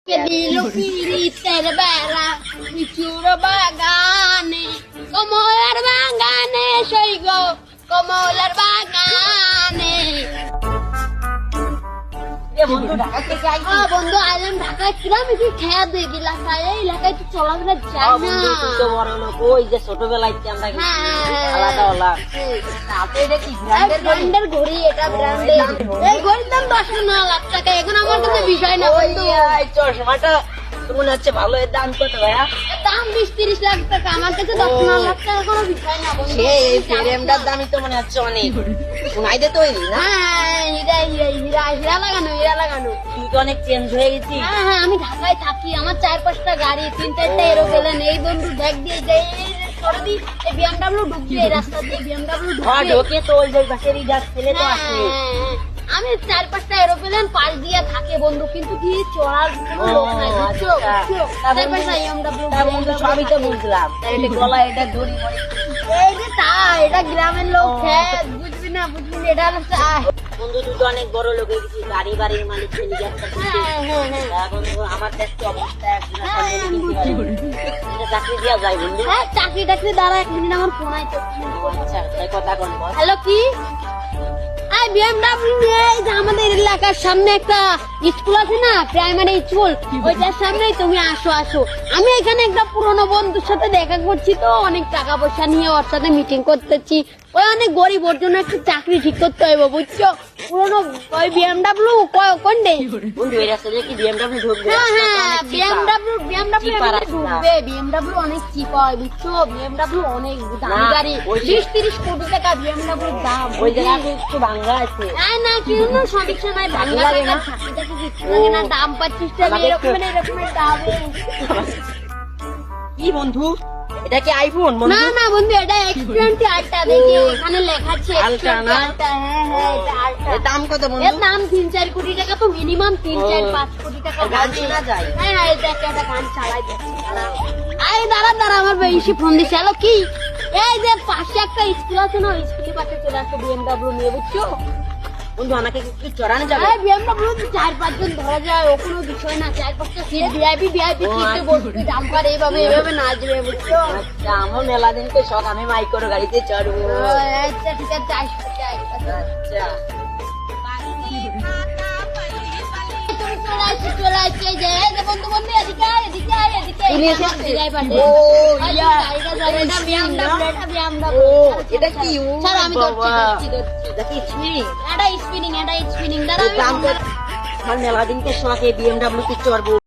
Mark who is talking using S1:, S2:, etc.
S1: পিরিতের বেড়া লিচুর বাগানে কমলার বাগানে সই গো কমলার বাগানে। বন্ধু আইলাম ঢাকায় কিরাম কি খেয়া দুই এলাকায় এই এলাকায় তো চলাফেরা যায় না।
S2: তুই তো বড় লোক, ওই যে ছোটবেলায় আমরা আলাদা আলাদা
S1: ব্র্যান্ডের ঘড়ি, এটা ব্র্যান্ডের এই ঘড়ির দাম 10-15 লাখ টাকা। এখন আমার কাছে বিষয় না বন্ধু।
S2: চশমাটা মনে হচ্ছে ভালো, এর দাম কত ভাইয়া?
S1: দাম 20-30 লাখ টাকা, আমার কাছে 10-15 লাখ টাকা কোনো বিষয় না বন্ধু।
S2: এই ফ্রেমটার দামই তো মনে হচ্ছে অনেক। সোনাইতে তৈরি না?
S1: হ্যাঁ, হীরা লাগানো।
S2: তুই তো অনেক চেঞ্জ হয়ে গেছিস।
S1: হ্যাঁ, আমি ঢাকায় থাকি, আমার 4-5টা গাড়ি, 3-4টা এরোপ্লেন। এই বন্ধু দেখ দিয়ে যাই বিএমডাব্লিউ ঢুকবে, এই রাস্তা দিয়ে বিএমডাব্লিউ
S2: ঢোকে তো ওই পাশেরই যা ছেলে তো আসে।
S1: আমি 4-5টা এরোপ্লেন পাশ দিয়ে থাকে বন্ধু, কিন্তু কি চড়ার কোনো লোক নাই, বুঝছো?
S2: সবই তো বুঝলাম, এটা গলা, এটা দড়ি মড়ি।
S1: এই যে তাই, এটা গ্রামের লোক। হ্যাঁ, বুঝবি না, এটা হলো তাই।
S2: বন্ধু তুই তো অনেক বড় লোক হয়ে গেছিস, গাড়ি বাড়ির মালিক ছেলে বন্ধু। আমার দেশ তো অবস্থা চাকরি দেওয়া যায় বন্ধু।
S1: হ্যাঁ, চাকরি টাকরি দ্বারা 1 মিনিট আমার ফোন আইতো।
S2: আচ্ছা, তাই কথা কোন বল।
S1: হ্যালো, কি বিএমডাব্লিউ এই যে আমাদের এলাকার সামনে একটা স্কুল আছে না, প্রাইমারি স্কুল, ওইটার সামনেই তুমি আসো। আমি এখানে একটা পুরনো বন্ধুর সাথে দেখা করছি, তো অনেক টাকা পয়সা নিয়ে ওর সাথে মিটিং করতেছি। ওই অনেক গরিব, ওর জন্য একটা চাকরি ঠিক করতে হইব, বুঝছো? পুরনো ওই বিএমডাব্লিউ কোনটা
S2: বন্ধু, এই রাস্তা দিয়ে কি বিএমডাব্লিউ ঢুকবে?
S1: হ্যাঁ, বিএমডাব্লিউ ঢুকবে। বিএমডাব্লিউ অনেক চিপ হয়, বুঝছো? বিএমডাব্লিউ অনেক দামি গাড়ি, 20-30 কোটি টাকা বিএমডাব্লিউ দাম।
S2: ওই জায়গায় একটু ভাঙ্গা আছে।
S1: না কোনো সমস্যা নাই, ভাঙা লাগে না, চাকরিটাকে কিছু লাগে না, দাম পাচ্ছিস এরকমের দাম।
S2: কি বন্ধু, এটা কি আইফোন?
S1: না বন্ধু, এটা X20 আলট্রা। দেখি এখানে লেখা আছে
S2: আলট্রা না?
S1: হ্যাঁ, এটা আলট্রা।
S2: এর দাম কত বন্ধু?
S1: এর দাম 3-4 কোটি টাকা, তো মিনিমাম 3-4-5 কোটি টাকা।
S2: গান শোনা যায়?
S1: হ্যাঁ, এই দেখ, একটা গান চালাই যাচ্ছে। দাঁড়া আমার বেশি ফোন দিচ্ছে। হ্যালো, কি এই যে পাশে একটা স্কুল আছে না, স্কুলের পাশে চলে আসছে বিএমডাব্লিউ নিয়ে, বুঝছো?
S2: বন্ধু আমাকে কি চড়ানো যাবে?
S1: বিএমডাব্লিউ 4-5 জন ধরা যায়, ও কোনো বিষয় না। 4-5টা সিট ভিআইপি সিটে বসবে, জাম্পার এইভাবে নাচবে, বুঝছো?
S2: আচ্ছা, আমার মেলা দিনকে শখ, আমি মাইক্রো গাড়িতে চড়বো।
S1: আচ্ছা, ঠিক আছে,
S2: আচ্ছা,
S1: চলে আসছে। এই যে বন্ধু এদিকে আয়।
S2: এটা কি?
S1: আমি
S2: এটা কি স্পিনিং?
S1: এটা স্পিনিং। দাঁড়া,
S2: আমার মেলা দিনকে শখ, এই বিএমডাব্লিউ তে চড়বো।